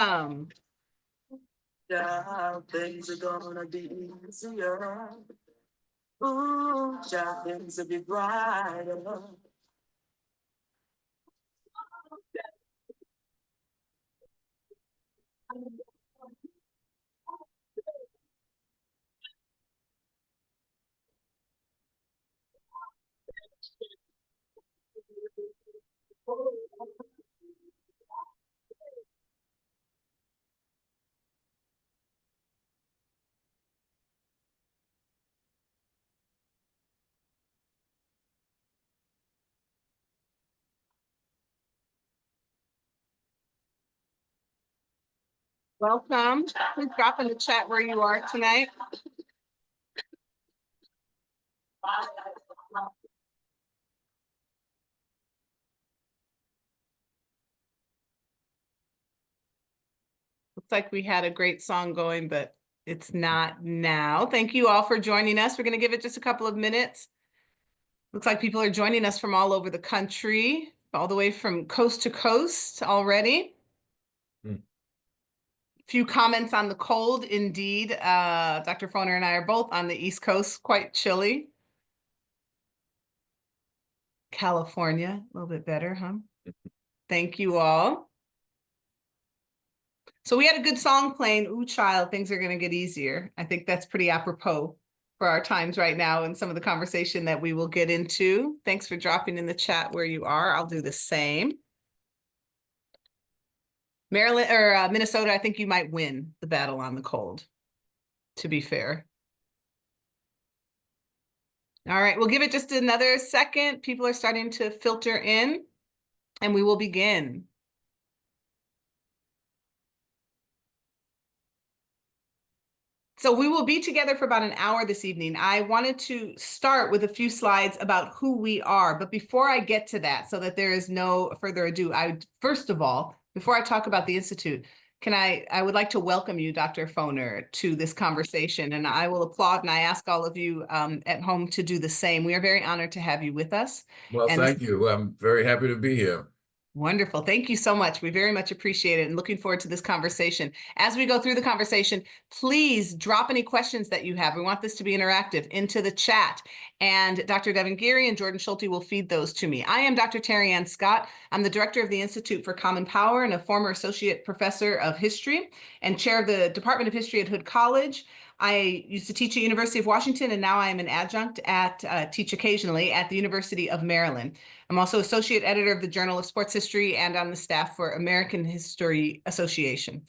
Um, Yeah, things are gonna be easier. Ooh, yeah, things will be brighter. welcome. Please drop in the chat where you are tonight. Looks like we had a great song going, but it's not now. Thank you all for joining us. We're going to give it just a couple of minutes. Looks like people are joining us from all over the country, all the way from coast to coast already. Few comments on the cold, indeed. Dr. Foner and I are both on the East Coast, quite chilly. California, a little bit better, huh? Thank you all. So we had a good song playing, Ooh Child, Things Are Gonna Get Easier. I think that's pretty apropos for our times right now and some of the conversation that we will get into. Thanks for dropping in the chat where you are. I'll do the same. Maryland or Minnesota, I think you might win the battle on the cold, to be fair. All right, we'll give it just another second. People are starting to filter in, and we will begin. So we will be together for about an hour this evening. I wanted to start with a few slides about who we are, but before I get to that, so that there is no further ado, first of all, before I talk about the Institute, I would like to welcome you, Dr. Foner, to this conversation, and I will applaud, and I ask all of you at home to do the same. We are very honored to have you with us. Well, thank you. I'm very happy to be here. Wonderful. Thank you so much. We very much appreciate it and looking forward to this conversation. As we go through the conversation, please drop any questions that you have. We want this to be interactive into the chat. And Dr. Devin Geary and Jordan Schulte will feed those to me. I am Dr. Terry Ann Scott. I'm the director of the Institute for Common Power and a former associate professor of history and chair of the Department of History at Hood College. I used to teach at University of Washington, and now I am an adjunct teach occasionally at the University of Maryland. I'm also associate editor of the Journal of Sports History and on the staff for American Historical Association.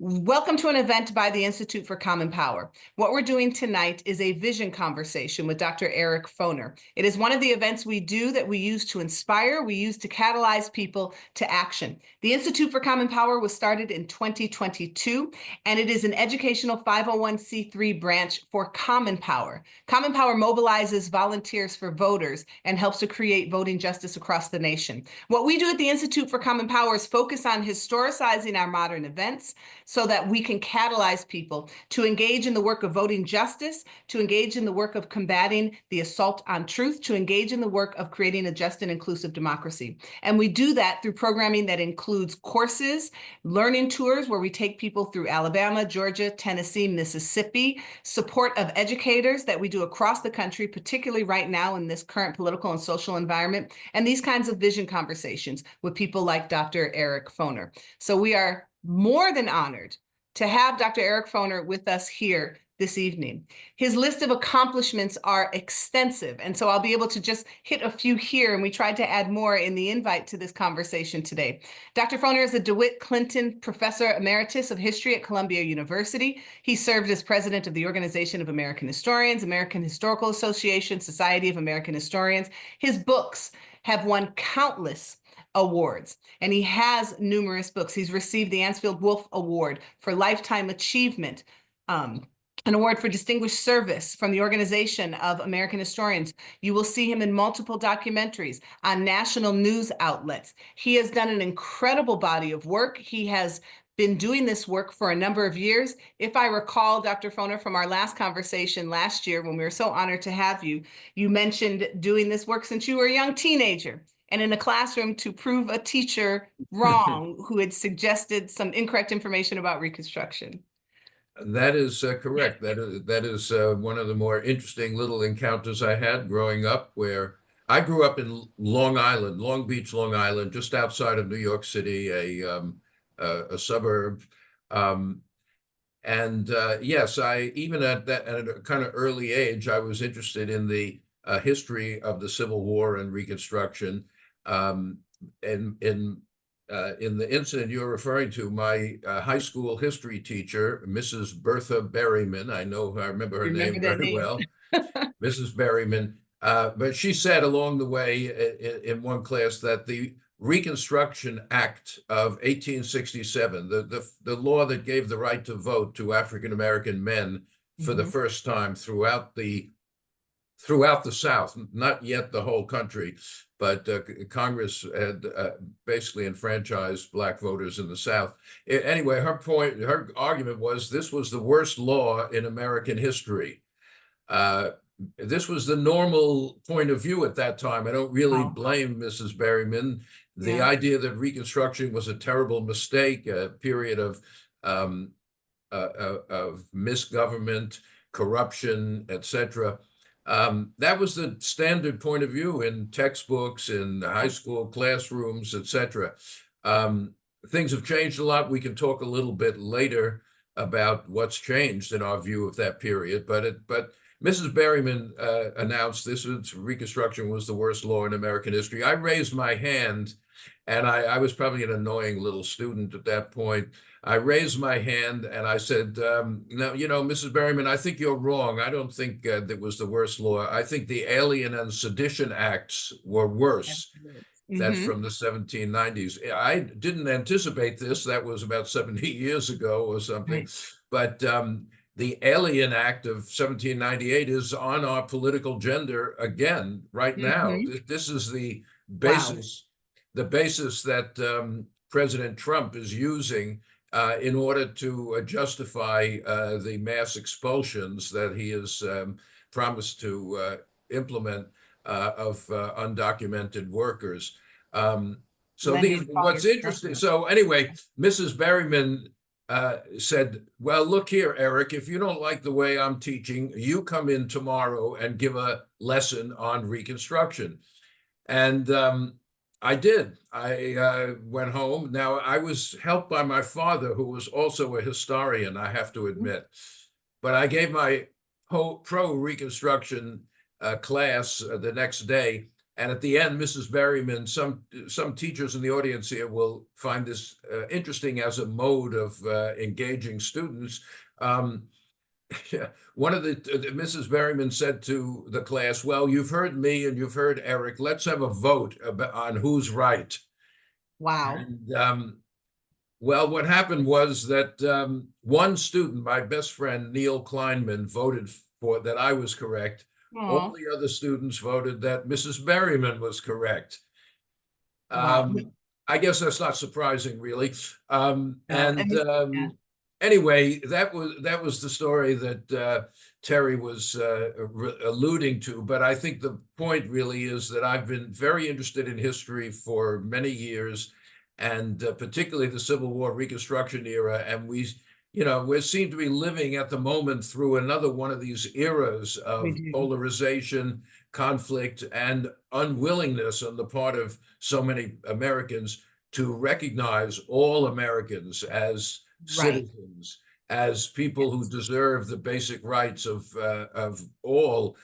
Welcome to an event by the Institute for Common Power. What we're doing tonight is a vision conversation with Dr. Eric Foner. It is one of the events we do that we use to inspire, we use to catalyze people to action. The Institute for Common Power was started in 2022, and it is an educational 501c3 branch for Common Power. Common Power mobilizes volunteers for voters and helps to create voting justice across the nation. What we do at the Institute for Common Power is focus on historicizing our modern events, so that we can catalyze people to engage in the work of voting justice, to engage in the work of combating the assault on truth, to engage in the work of creating a just and inclusive democracy. And we do that through programming that includes courses, learning tours where we take people through Alabama, Georgia, Tennessee, Mississippi, support of educators that we do across the country, particularly right now in this current political and social environment, and these kinds of vision conversations with people like Dr. Eric Foner. So we are more than honored to have Dr. Eric Foner with us here this evening. His list of accomplishments are extensive, and so I'll be able to just hit a few here, and we tried to add more in the invite to this conversation today. Dr. Foner is a DeWitt Clinton Professor Emeritus of History at Columbia University. He served as president of the Organization of American Historians, American Historical Association, Society of American Historians. His books have won countless awards, and he has numerous books. He's received the Ansfield Wolf Award for Lifetime Achievement, an award for distinguished service from the Organization of American Historians. You will see him in multiple documentaries on national news outlets. He has done an incredible body of work. He has been doing this work for a number of years. If I recall, Dr. Foner, from our last conversation last year, when we were so honored to have you, you mentioned doing this work since you were a young teenager. and in a classroom to prove a teacher wrong who had suggested some incorrect information about Reconstruction. That is correct. That is one of the more interesting little encounters I had growing up, where I grew up in Long Island, Long Beach, Long Island, just outside of New York City, a suburb. And yes, I even at a kind of early age, I was interested in the history of the Civil War and Reconstruction. And in the incident you're referring to, my high school history teacher, Mrs. Bertha Berryman, I remember her Remember name that very name? well, Mrs. Berryman. But she said along the way in one class that the Reconstruction Act of 1867, the law that gave the right to vote to African American men for the first time throughout the South, not yet the whole country, but Congress had basically enfranchised Black voters in the South. Anyway, her argument was this was the worst law in American history. This was the normal point of view at that time. I don't really blame Mrs. Berryman. The idea that Reconstruction was a terrible mistake, a period of misgovernment, corruption, etc. That was the standard point of view in textbooks, in high school classrooms, etc. Things have changed a lot. We can talk a little bit later about what's changed in our view of that period. But Mrs. Berryman announced Reconstruction was the worst law in American history. I raised my hand, and I was probably an annoying little student at that point. I raised my hand and I said, no, Mrs. Berryman, I think you're wrong. I don't think that was the worst law. I think the Alien and Sedition Acts were worse. That's from the 1790s. I didn't anticipate this. That was about 70 years ago or something. Right. But the Alien Act of 1798 is on our political agenda again right now. This is the basis, that President Trump is using in order to justify the mass expulsions that he has promised to implement of undocumented workers. What's interesting, so anyway, Mrs. Berryman said, well, look here, Eric, if you don't like the way I'm teaching, you come in tomorrow and give a lesson on Reconstruction. And I did. I went home. Now, I was helped by my father, who was also a historian, I have to admit. But I gave my pro-Reconstruction class the next day. And at the end, Mrs. Berryman, some teachers in the audience here will find this interesting as a mode of engaging students. One of Mrs. Berryman said to the class, well, you've heard me and you've heard Eric. Let's have a vote on who's right. Wow. And, well, what happened was that one student, my best friend, Neil Kleinman, voted for that I was correct. All the other students voted that Mrs. Berryman was correct. Wow. I guess that's not surprising, really. Anyway, that was the story that Terry was alluding to. But I think the point really is that I've been very interested in history for many years, and particularly the Civil War Reconstruction era. And we seem to be living at the moment through another one of these eras of polarization, conflict, and unwillingness on the part of so many Americans to recognize all Americans as citizens, as people who deserve the basic rights of all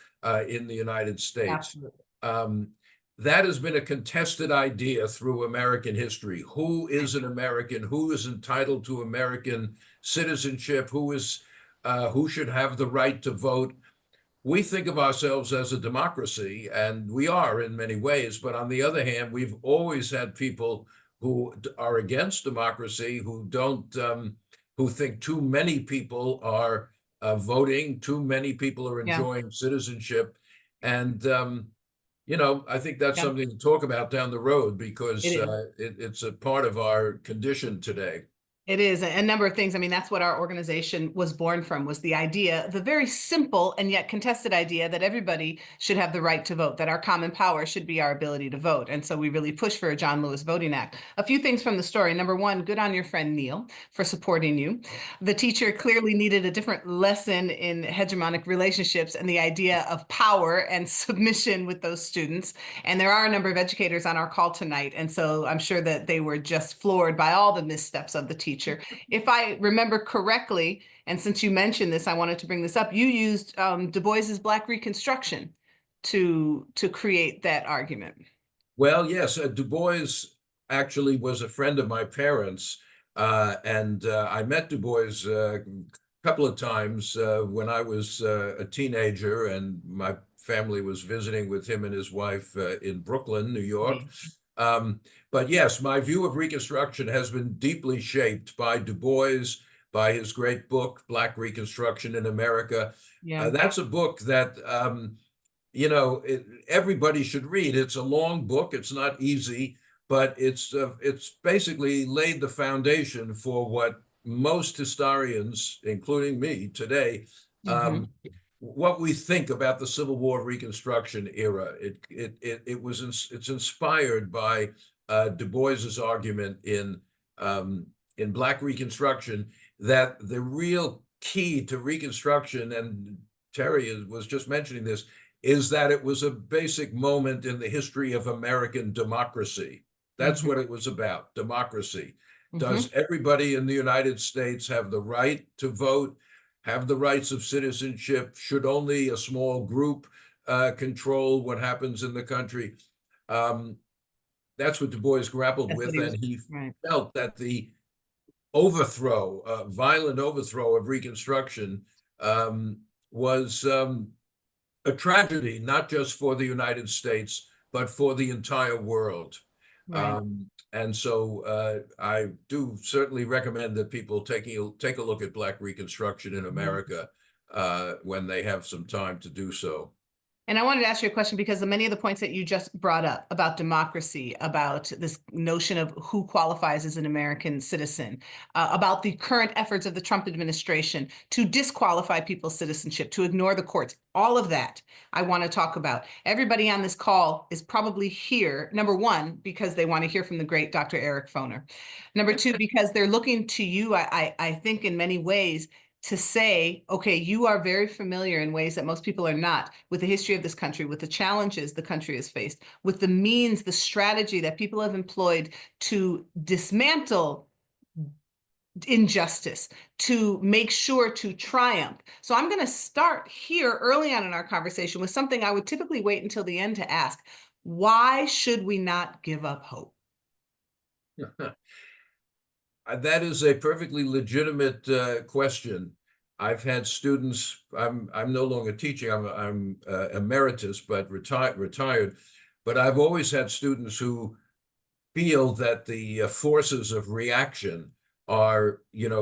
in the United States. That has been a contested idea through American history. Who is an American? Who is entitled to American citizenship? Who should have the right to vote? We think of ourselves as a democracy, and we are in many ways. But on the other hand, we've always had people who are against democracy, who don't, who think too many people are voting, too many people are enjoying citizenship, and I think that's something to talk about down the road, because it's a part of our condition today. It is a number of things. I mean, that's what our organization was born from, was the idea, the very simple and yet contested idea that everybody should have the right to vote, that our common power should be our ability to vote. And so we really push for a John Lewis Voting Act. A few things from the story. Number one, good on your friend Neil for supporting you. The teacher clearly needed a different lesson in hegemonic relationships and the idea of power and submission with those students. And there are a number of educators on our call tonight. And so I'm sure that they were just floored by all the missteps of the teacher. If I remember correctly, and since you mentioned this, I wanted to bring this up, you used Du Bois's Black Reconstruction to create that argument. Well, yes, Du Bois actually was a friend of my parents, and I met Du Bois a couple of times when I was a teenager, and my family was visiting with him and his wife in Brooklyn, New York. But yes, my view of Reconstruction has been deeply shaped by Du Bois, by his great book, Black Reconstruction in America. Yeah. That's a book that, everybody should read. It's a long book. It's not easy, but it's basically laid the foundation for what most historians, including me today, what we think about the Civil War Reconstruction era. It's inspired by Du Bois's argument in Black Reconstruction that the real key to Reconstruction, and Terry was just mentioning this, is that it was a basic moment in the history of American democracy. That's what it was about, democracy. Does everybody in the United States have the right to vote, have the rights of citizenship? Should only a small group control what happens in the country? That's what Du Bois grappled with, and he felt that the violent overthrow of Reconstruction was a tragedy, not just for the United States, but for the entire world. And so I do certainly recommend that people take a look at Black Reconstruction in America when they have some time to do so. And I wanted to ask you a question because of many of the points that you just brought up about democracy, about this notion of who qualifies as an American citizen, about the current efforts of the Trump administration to disqualify people's citizenship, to ignore the courts, all of that I want to talk about. Everybody on this call is probably here, number one, because they want to hear from the great Dr. Eric Foner. Number two, because they're looking to you, I think in many ways, to say, okay, you are very familiar in ways that most people are not with the history of this country, with the challenges the country has faced, with the means, the strategy that people have employed to dismantle injustice, to make sure to triumph. So I'm going to start here early on in our conversation with something I would typically wait until the end to ask. Why should we not give up hope? That is a perfectly legitimate question. I've had students. I'm no longer teaching. I'm emeritus, but retired. But I've always had students who feel that the forces of reaction are,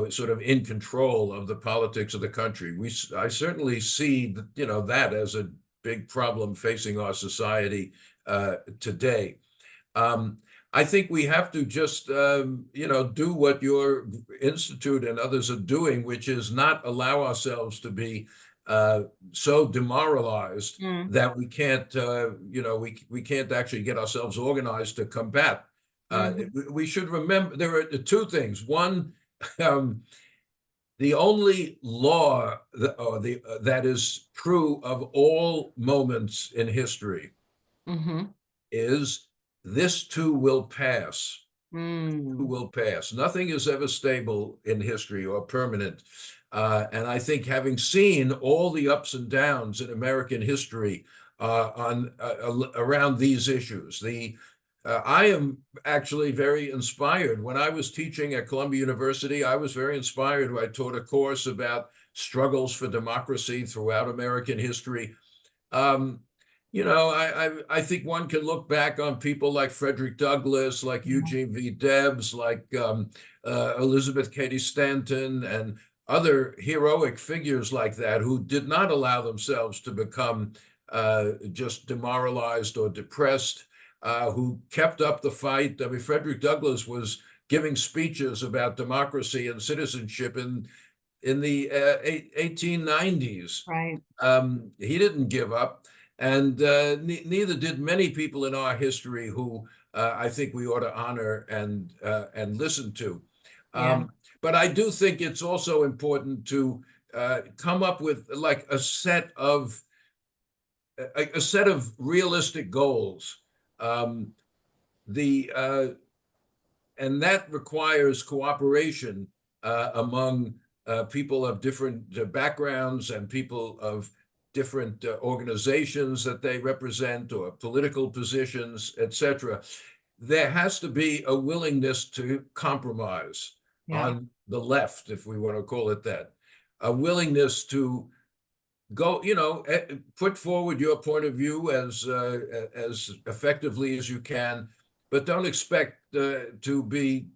sort of in control of the politics of the country. I certainly see, that as a big problem facing our society today. I think we have to just, do what your institute and others are doing, which is not allow ourselves to be so demoralized that we can't, we can't actually get ourselves organized to combat. We should remember there are two things. One, the only law that is true of all moments in history is this too will pass. Will pass. Nothing is ever stable in history or permanent. And I think having seen all the ups and downs in American history around these issues, I am actually very inspired. When I was teaching at Columbia University, I was very inspired. I taught a course about struggles for democracy throughout American history. I think one can look back on people like Frederick Douglass, like Eugene V. Debs, like Elizabeth Cady Stanton, and other heroic figures like that who did not allow themselves to become just demoralized or depressed, who kept up the fight. I mean, Frederick Douglass was giving speeches about democracy and citizenship in the 1890s. Right. He didn't give up, and neither did many people in our history who I think we ought to honor and listen to. Yeah. But I do think it's also important to come up with like a set of realistic goals. The And that requires cooperation among people of different backgrounds and people of different organizations that they represent or political positions, etc. There has to be a willingness to compromise Yeah. on the left, if we want to call it that, a willingness to go, put forward your point of view as effectively as you can, but don't expect to be,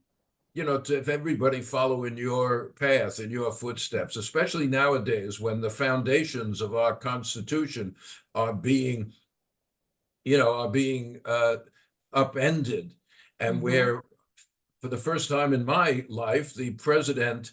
to have everybody follow in your path, in your footsteps, especially nowadays when the foundations of our Constitution are being, upended, and where for the first time in my life, the president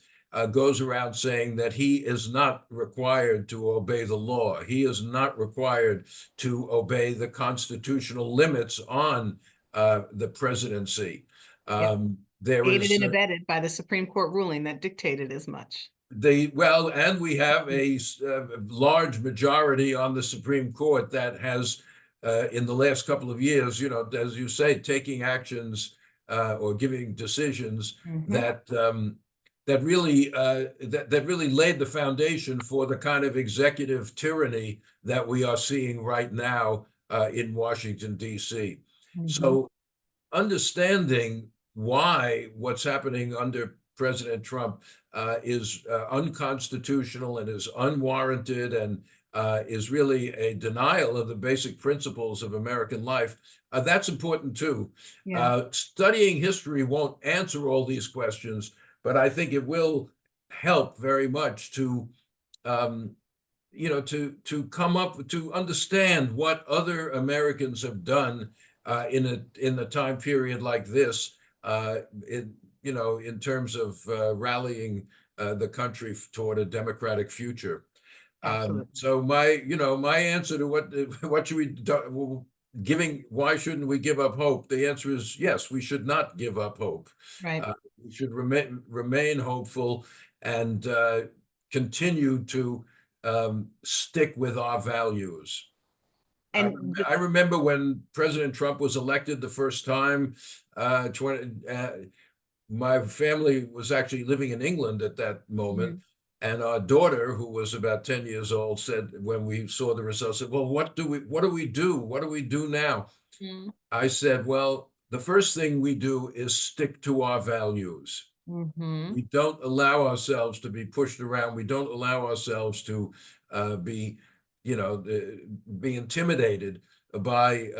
goes around saying that he is not required to obey the law. He is not required to obey the constitutional limits on the presidency. Yep. There Aided is and abetted by the Supreme Court ruling that dictated as much. and we have a large majority on the Supreme Court that has, in the last couple of years, as you say, taking actions or giving decisions that that really laid the foundation for the kind of executive tyranny that we are seeing right now in Washington, D.C. So understanding why what's happening under President Trump is unconstitutional and is unwarranted and is really a denial of the basic principles of American life, that's important too. Yeah. Studying history won't answer all these questions, but I think it will help very much to to come up to understand what other Americans have done in a time period like this, in terms of rallying the country toward a democratic future. Absolutely. So my answer to what should we do, why shouldn't we give up hope? The answer is yes, we should not give up hope. Right. We should remain hopeful and continue to stick with our values. And I remember when President Trump was elected the first time, my family was actually living in England at that moment. And our daughter, who was about 10 years old, said, when we saw the results, said, well, what do we do? What do we do now? I said, well, the first thing we do is stick to our values. We don't allow ourselves to be pushed around. We don't allow ourselves to be intimidated by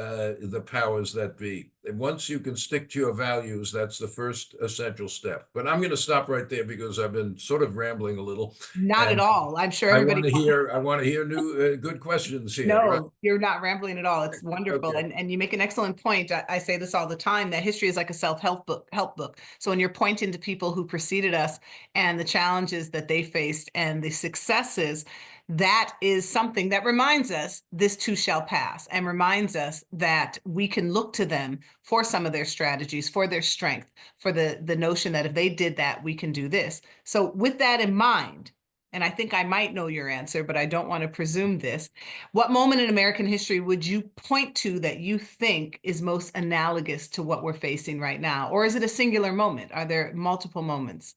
the powers that be. And once you can stick to your values, that's the first essential step. But I'm going to stop right there because I've been sort of rambling a little. Not at all. I'm sure I everybody. want to hear new good questions here. No, right? you're not rambling at all. It's wonderful. Okay. And you make an excellent point. I say this all the time, that history is like a self-help book. So when you're pointing to people who preceded us and the challenges that they faced and the successes, that is something that reminds us this too shall pass, and reminds us that we can look to them for some of their strategies, for their strength, for the notion that if they did that, we can do this. So with that in mind, and I think I might know your answer, but I don't want to presume this, what moment in American history would you point to that you think is most analogous to what we're facing right now? Or is it a singular moment? Are there multiple moments?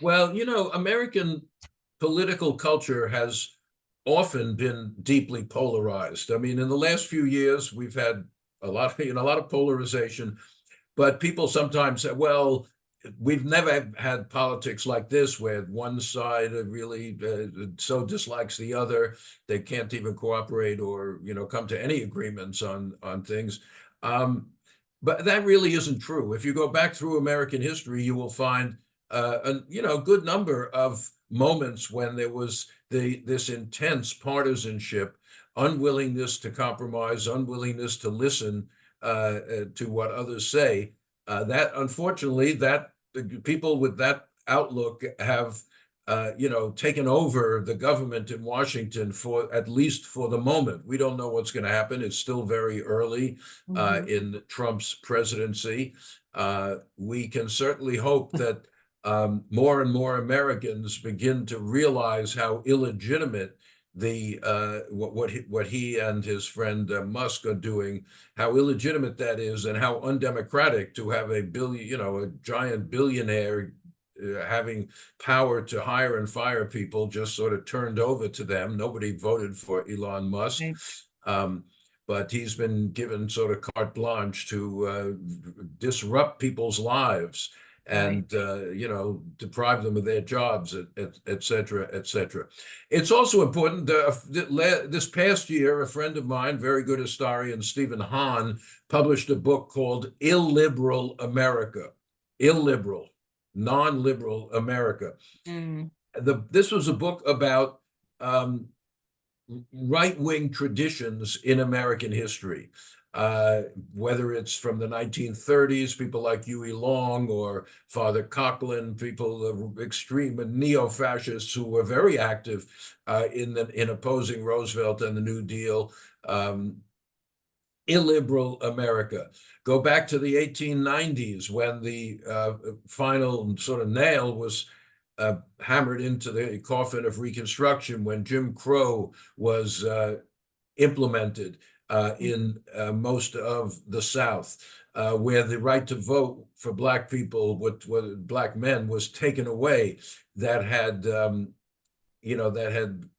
Well, American political culture has often been deeply polarized. I mean, in the last few years, we've had a lot of polarization, but people sometimes say, well, we've never had politics like this where one side really so dislikes the other, they can't even cooperate or, come to any agreements on things. But that really isn't true. If you go back through American history, you will find a good number of moments when there was this intense partisanship, unwillingness to compromise, unwillingness to listen to what others say. That unfortunately, that the people with that outlook have, taken over the government in Washington for at least for the moment. We don't know what's going to happen. It's still very early Mhm. in Trump's presidency. We can certainly hope that more and more Americans begin to realize how illegitimate what he and his friend Musk are doing, how illegitimate that is, and how undemocratic to have a giant billionaire having power to hire and fire people just sort of turned over to them. Nobody voted for Elon Musk. Right. But he's been given sort of carte blanche to disrupt people's lives and deprive them of their jobs, et cetera, et cetera. It's also important this past year, a friend of mine, very good historian, Stephen Hahn, published a book called Illiberal America. Illiberal, non-liberal America. Mm. This was a book about right-wing traditions in American history, whether it's from the 1930s, people like Huey Long or Father Coughlin, people extreme neo-fascists who were very active in opposing Roosevelt and the New Deal. Illiberal America. Go back to the 1890s when the final sort of nail was hammered into the coffin of Reconstruction, when Jim Crow was implemented in most of the South, where the right to vote for Black people, Black men, was taken away, that had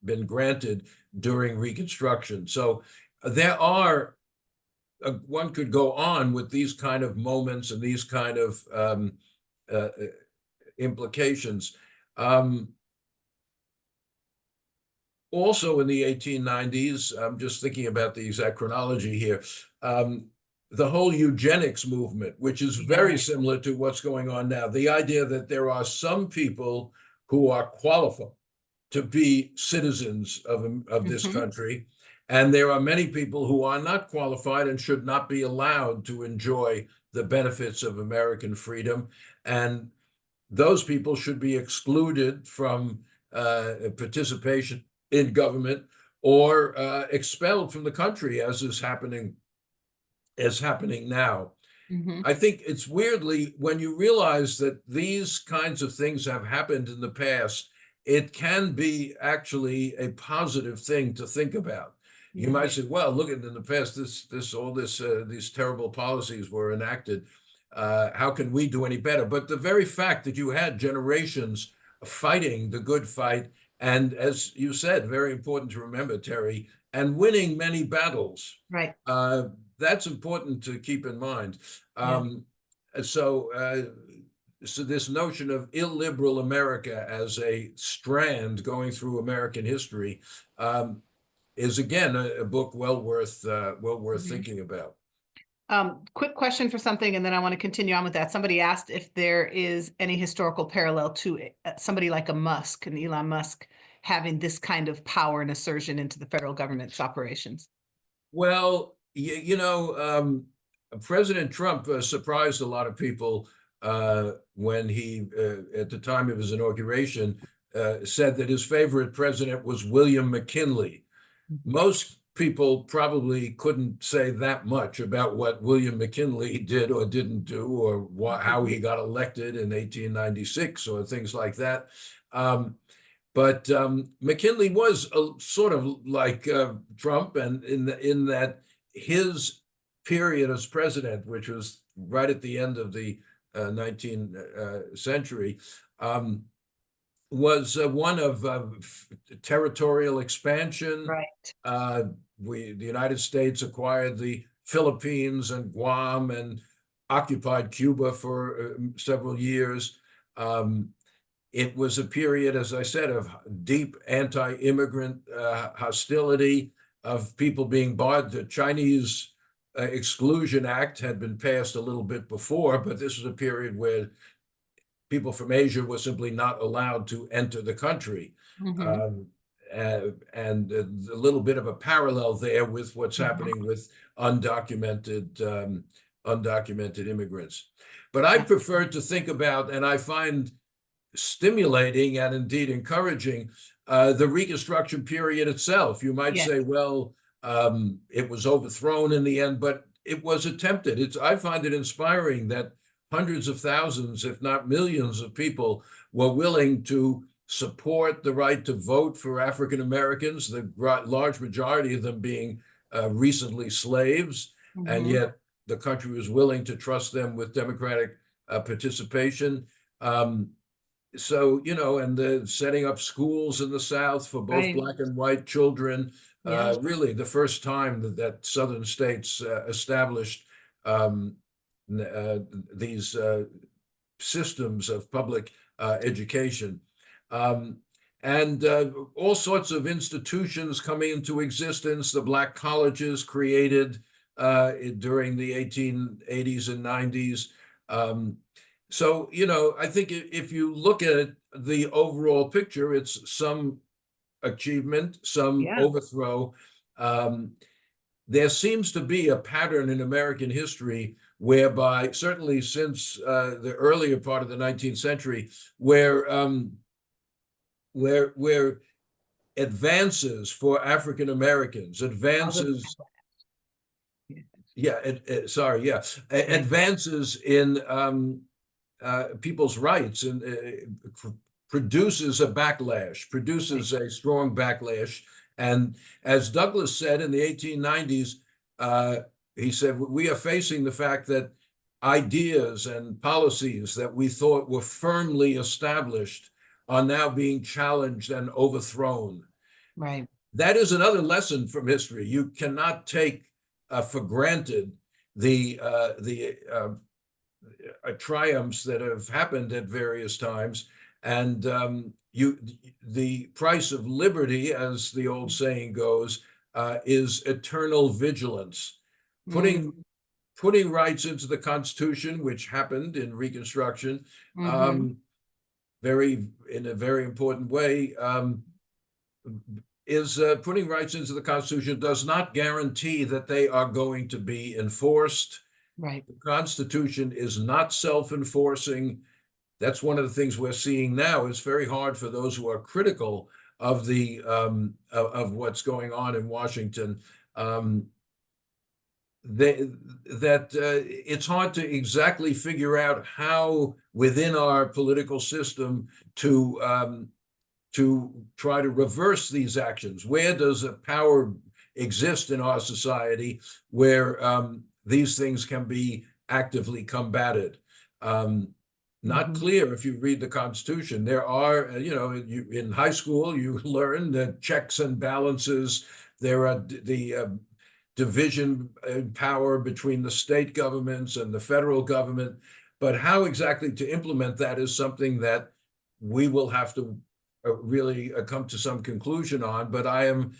been granted during Reconstruction. So there are one could go on with these kind of moments and these kind of implications. Also in the 1890s, I'm just thinking about the exact chronology here, the whole eugenics movement, which is very similar to what's going on now. The idea that there are some people who are qualified to be citizens of this country, and there are many people who are not qualified and should not be allowed to enjoy the benefits of American freedom. And those people should be excluded from participation in government or expelled from the country, as is happening now. Mhm. I think it's weirdly, when you realize that these kinds of things have happened in the past, it can be actually a positive thing to think about. You might say, well, look at in the past, these terrible policies were enacted. How can we do any better? But the very fact that you had generations fighting the good fight, and as you said, very important to remember, Terry, and winning many battles. Right. That's important to keep in mind. So this notion of illiberal America as a strand going through American history is again a book well worth thinking about. Quick question for something, and then I want to continue on with that. Somebody asked if there is any historical parallel to somebody like a Musk and Elon Musk having this kind of power and assertion into the federal government's operations. Well, President Trump surprised a lot of people when he, at the time of his inauguration, said that his favorite president was William McKinley. Most people probably couldn't say that much about what William McKinley did or didn't do, or how he got elected in 1896 or things like that. But McKinley was sort of like Trump, and in that his period as president, which was right at the end of the 19th century, was one of territorial expansion. Right. The United States acquired the Philippines and Guam and occupied Cuba for several years. It was a period, as I said, of deep anti-immigrant hostility, of people being barred. The Chinese Exclusion Act had been passed a little bit before, but this was a period where people from Asia were simply not allowed to enter the country. And a little bit of a parallel there with what's happening with undocumented undocumented immigrants. But I prefer to think about, and I find stimulating and indeed encouraging, the Reconstruction period itself. You might Yes. say, well, it was overthrown in the end, but it was attempted. I find it inspiring that hundreds of thousands, if not millions of people were willing to support the right to vote for African Americans, the large majority of them being recently slaves, and yet the country was willing to trust them with democratic participation. So, and the setting up schools in the South for both Right. Black and white children, Yeah. really the first time that Southern states established these systems of public education. And all sorts of institutions coming into existence, the Black colleges created during the 1880s and 90s. So, I think if you look at the overall picture, it's some achievement, some Yeah. overthrow. There seems to be a pattern in American history whereby, certainly since the earlier part of the 19th century, where advances for African Americans, advances advances in people's rights and produces a backlash, produces a strong backlash. And as Douglas said in the 1890s, he said, we are facing the fact that ideas and policies that we thought were firmly established are now being challenged and overthrown. Right. That is another lesson from history. You cannot take for granted the triumphs that have happened at various times, and the price of liberty, as the old saying goes, is eternal vigilance. Putting rights into the Constitution, which happened in Reconstruction, in a very important way, is putting rights into the Constitution does not guarantee that they are going to be enforced. Right. The Constitution is not self-enforcing. That's one of the things we're seeing now. It's very hard for those who are critical of the of what's going on in Washington. It's hard to exactly figure out how within our political system to try to reverse these actions. Where does a power exist in our society where these things can be actively combated? Not clear if you read the Constitution. There are, in high school, you learn the checks and balances. There are the division in power between the state governments and the federal government. But how exactly to implement that is something that we will have to really come to some conclusion on. But I am,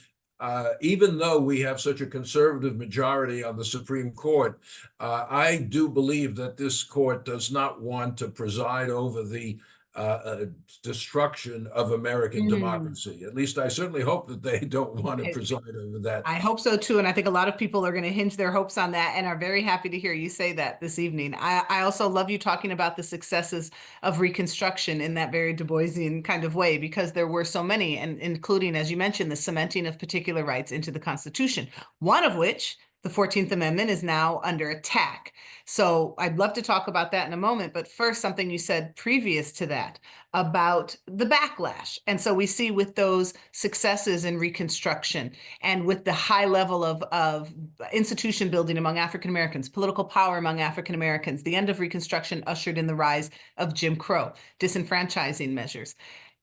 even though we have such a conservative majority on the Supreme Court, I do believe that this court does not want to preside over the destruction of American democracy. At least I certainly hope that they don't want to preside over that. I hope so too. And I think a lot of people are going to hinge their hopes on that and are very happy to hear you say that this evening. I also love you talking about the successes of Reconstruction in that very Du Boisian kind of way, because there were so many, and including, as you mentioned, the cementing of particular rights into the Constitution, one of which, the 14th Amendment, is now under attack. So I'd love to talk about that in a moment. But first, something you said previous to that about the backlash. And so we see with those successes in Reconstruction and with the high level of institution building among African Americans, political power among African Americans, the end of Reconstruction ushered in the rise of Jim Crow, disenfranchising measures.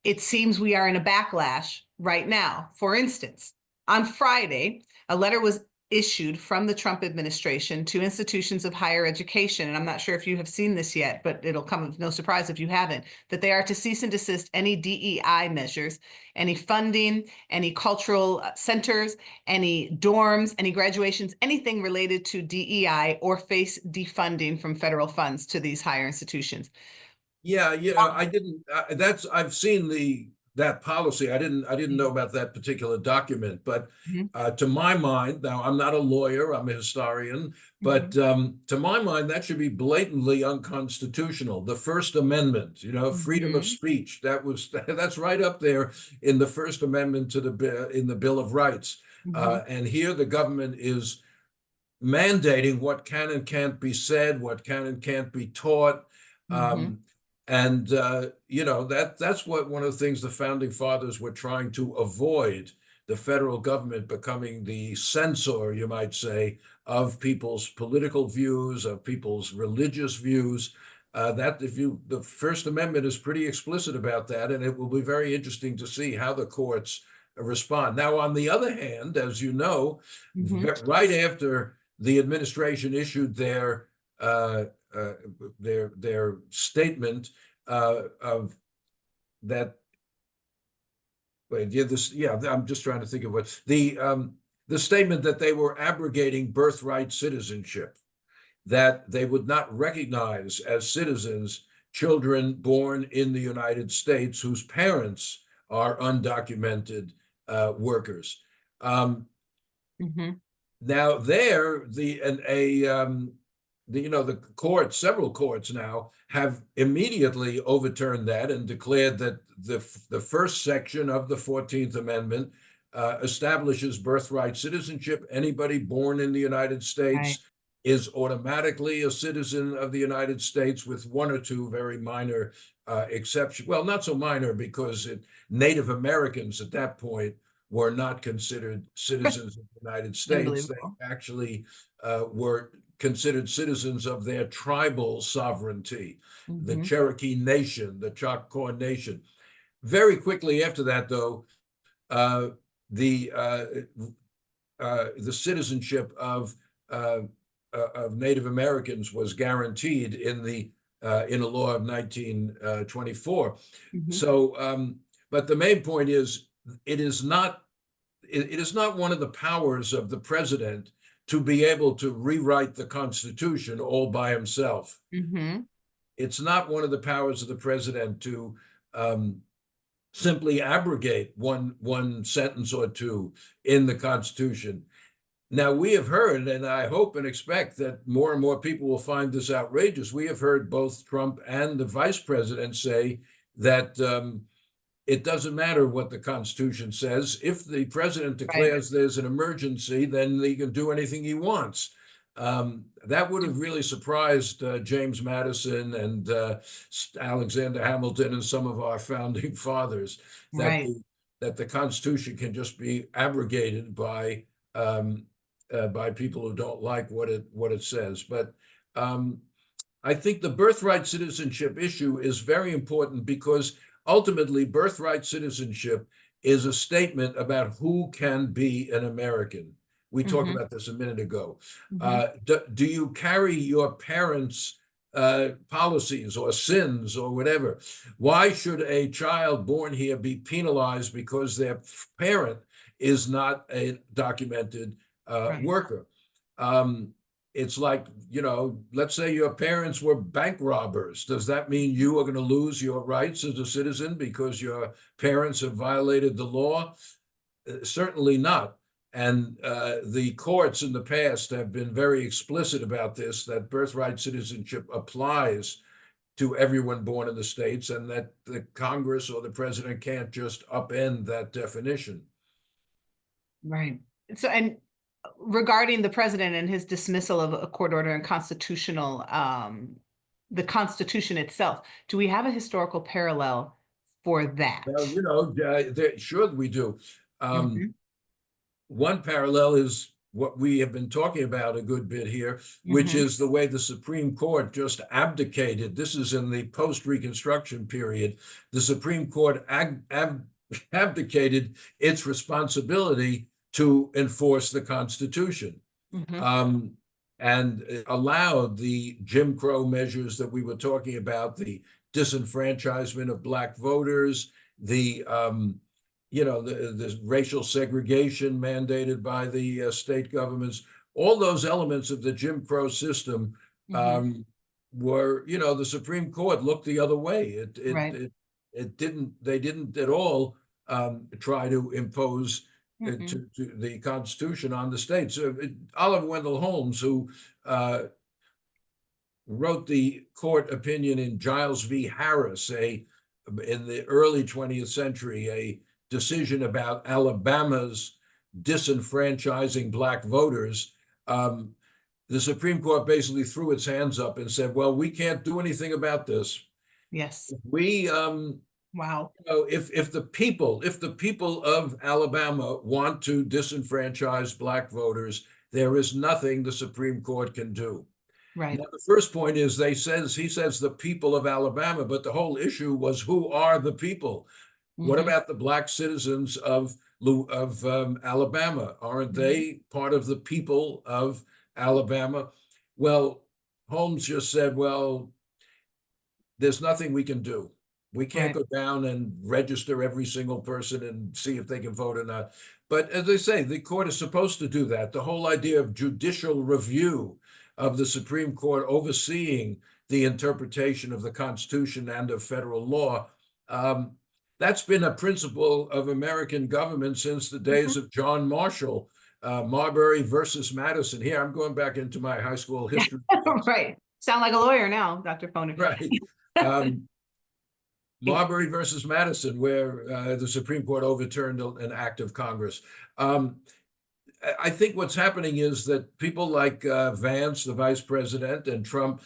It seems we are in a backlash right now. For instance, on Friday, a letter was issued from the Trump administration to institutions of higher education, and I'm not sure if you have seen this yet, but it'll come as no surprise if you haven't, that they are to cease and desist any DEI measures, any funding, any cultural centers, any dorms, any graduations, anything related to DEI, or face defunding from federal funds to these higher institutions. Yeah, I didn't. I've seen that policy. I didn't know about that particular document, but Mhm. to my mind, now I'm not a lawyer, I'm a historian, but to my mind, that should be blatantly unconstitutional. The First Amendment, freedom of Mhm. speech, that's right up there in the First Amendment to in the Bill of Rights. Mhm. And here the government is mandating what can and can't be said, what can and can't be taught. Mhm. And that's what one of the things the founding fathers were trying to avoid, the federal government becoming the censor, you might say, of people's political views, of people's religious views. The First Amendment is pretty explicit about that, and it will be very interesting to see how the courts respond. Now, on the other hand, as you know, Mhm. right after the administration issued uh, their statement of that. Wait, yeah, I'm just trying to think of what the statement that they were abrogating birthright citizenship, that they would not recognize as citizens children born in the United States whose parents are undocumented workers. Um, Mhm. Now there, the courts, several courts now have immediately overturned that and declared that the first section of the 14th Amendment establishes birthright citizenship. Anybody born in the United Right. States is automatically a citizen of the United States, with one or two very minor exceptions. Well, not so minor, because Native Americans at that point were not considered citizens of the United States. They Unbelievable. actually were considered citizens of their tribal sovereignty, the Mhm. Cherokee Nation, the Choctaw Nation. Very quickly after that, though, uh, the citizenship of Native Americans was guaranteed in a law of 1924. Mhm. So, but the main point is, it is not it is not one of the powers of the president to be able to rewrite the Constitution all by himself. Mhm. It's not one of the powers of the president to um, simply abrogate one sentence or two in the Constitution. Now, we have heard, and I hope and expect that more and more people will find this outrageous. We have heard both Trump and the vice president say that it doesn't matter what the Constitution says. If the president Right. declares there's an emergency, then he can do anything he wants. That would have really surprised James Madison and Alexander Hamilton and some of our founding fathers, that Right. the Constitution can just be abrogated by people who don't like what it says. But I think the birthright citizenship issue is very important, because ultimately birthright citizenship is a statement about who can be an American. We talked Mhm. about this a minute ago. Mhm. Do you carry your parents' policies or sins or whatever? Why should a child born here be penalized because their parent is not a documented Right. worker? Um, it's like, let's say your parents were bank robbers. Does that mean you are going to lose your rights as a citizen because your parents have violated the law? Certainly not. And the courts in the past have been very explicit about this, that birthright citizenship applies to everyone born in the States, and that the Congress or the president can't just upend that definition. Right. So, and regarding the president and his dismissal of a court order and the Constitution itself, do we have a historical parallel for Well, that? sure we do. Um, Mhm. One parallel is what we have been talking about a good bit here, which Mhm. is the way the Supreme Court just abdicated. This is in the post-Reconstruction period. The Supreme Court abdicated its responsibility to enforce the Constitution, Mhm. um, and allowed the Jim Crow measures that we were talking about, the disenfranchisement of Black voters, the racial segregation mandated by the state governments. All those elements of the Jim Crow system Mhm. um, were, the Supreme Court looked the other way. Right. they didn't at all try to impose Mm-mm. to the Constitution on the states. Oliver Wendell Holmes, who wrote the court opinion in Giles v. Harris, in the early 20th century, a decision about Alabama's disenfranchising black voters. The Supreme Court basically threw its hands up and said, well, we can't do anything about this. Yes. We Wow. if the people of Alabama want to disenfranchise black voters, there is nothing the Supreme Court can do. Right. Now, the first point is he says the people of Alabama, but the whole issue was, who are the people? What Mhm. about the black citizens of Alabama? Aren't Mhm. they part of the people of Alabama? Well, Holmes just said, well, there's nothing we can do. We can't Right. go down and register every single person and see if they can vote or not. But as I say, the court is supposed to do that. The whole idea of judicial review, of the Supreme Court overseeing the interpretation of the Constitution and of federal law, that's been a principle of American government since the days Mhm. of John Marshall, Marbury versus Madison. Here, I'm going back into my high school history. Right. Sound like a lawyer now, Dr. Foner. Right. Marbury versus Madison, where the Supreme Court overturned an act of Congress. I think what's happening is that people like Vance, the vice president, and Trump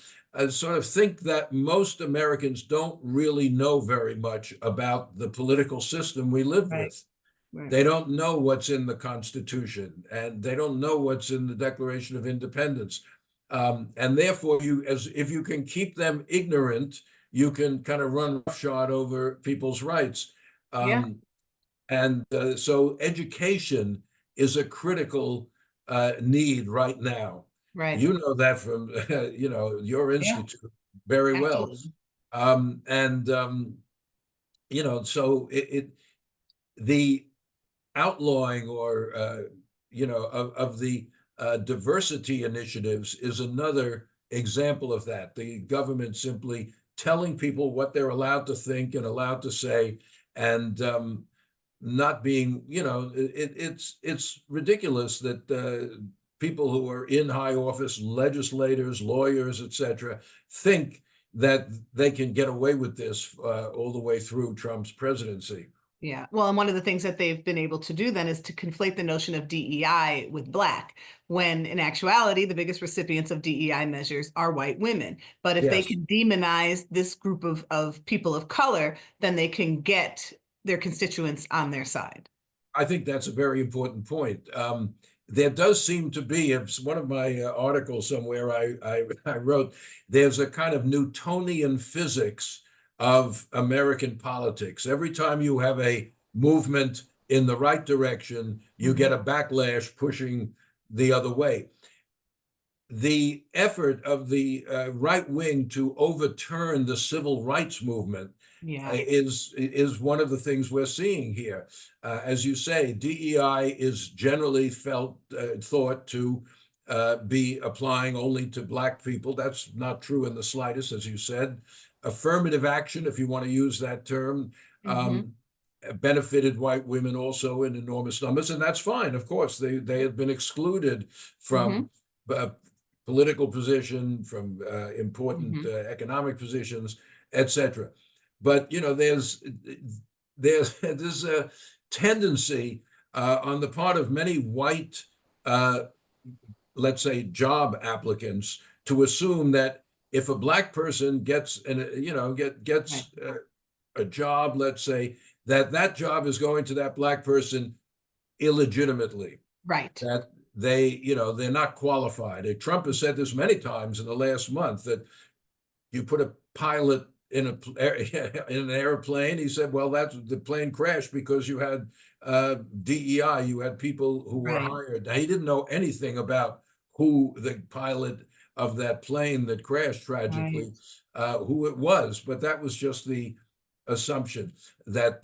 sort of think that most Americans don't really know very much about the political system we live Right. with. Right. They don't know what's in the Constitution, and they don't know what's in the Declaration of Independence. And therefore, if you can keep them ignorant, you can kind of run roughshod over people's rights. Yeah. And so education is a critical need right now. Right. You know that from your Yeah. institute very well. Absolutely. And so the outlawing or of the diversity initiatives is another example of that. The government simply telling people what they're allowed to think and allowed to say, and not being, it's ridiculous that people who are in high office, legislators, lawyers, etc., think that they can get away with this all the way through Trump's presidency. Yeah. Well, and one of the things that they've been able to do then is to conflate the notion of DEI with Black, when in actuality, the biggest recipients of DEI measures are white women. But if they Yes. can demonize this group of people of color, then they can get their constituents on their side. I think that's a very important point. There does seem to be, it's one of my articles somewhere I wrote, there's a kind of Newtonian physics of American politics. Every time you have a movement in the right direction, you get a backlash pushing the other way. The effort of the right wing to overturn the civil rights movement Yeah. is one of the things we're seeing here. As you say, DEI is generally thought to be applying only to Black people. That's not true in the slightest, as you said. Affirmative action, if you want to use that term, benefited white women also in enormous numbers, and that's fine. Of course, they had been excluded from political position, from important economic positions, etc. But there's a tendency on the part of many white, let's say, job applicants to assume that if a Black person gets a job, let's say, that job is going to that Black person illegitimately. Right. That they're not qualified. Trump has said this many times in the last month, that you put a pilot in an airplane. He said, well, the plane crashed because you had DEI, you had people who were hired. Now, he didn't know anything about who the pilot of that plane that crashed tragically, who it was, but that was just the assumption that,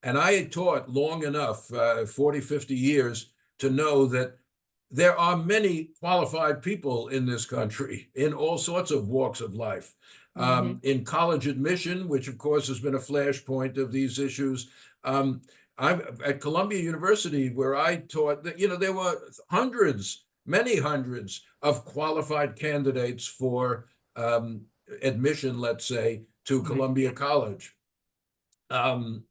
and I had taught long enough, 40, 50 years, to know that there are many qualified people in this country in all sorts of walks of life. In college admission, which of course has been a flashpoint of these issues. I'm at Columbia University, where I taught that, there were many hundreds of qualified candidates for admission, let's say, to Right. Columbia College. And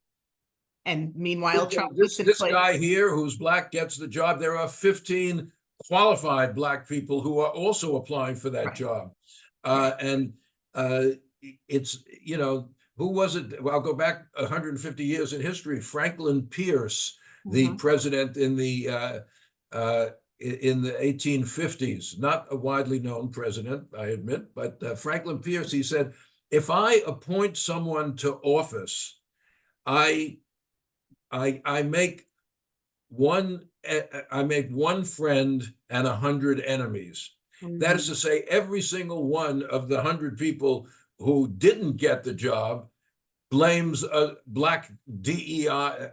meanwhile, Trump This puts in this place. guy here who's black gets the job. There are 15 qualified black people who are also applying for that Right. job. Right. And it's, who was it? Well, I'll go back 150 years in history. Franklin Pierce, the president in the 1850s, not a widely known president, I admit, but Franklin Pierce, he said, if I appoint someone to office, I make one friend and 100 enemies. That is to say, every single one of the 100 people who didn't get the job blames a black DEI,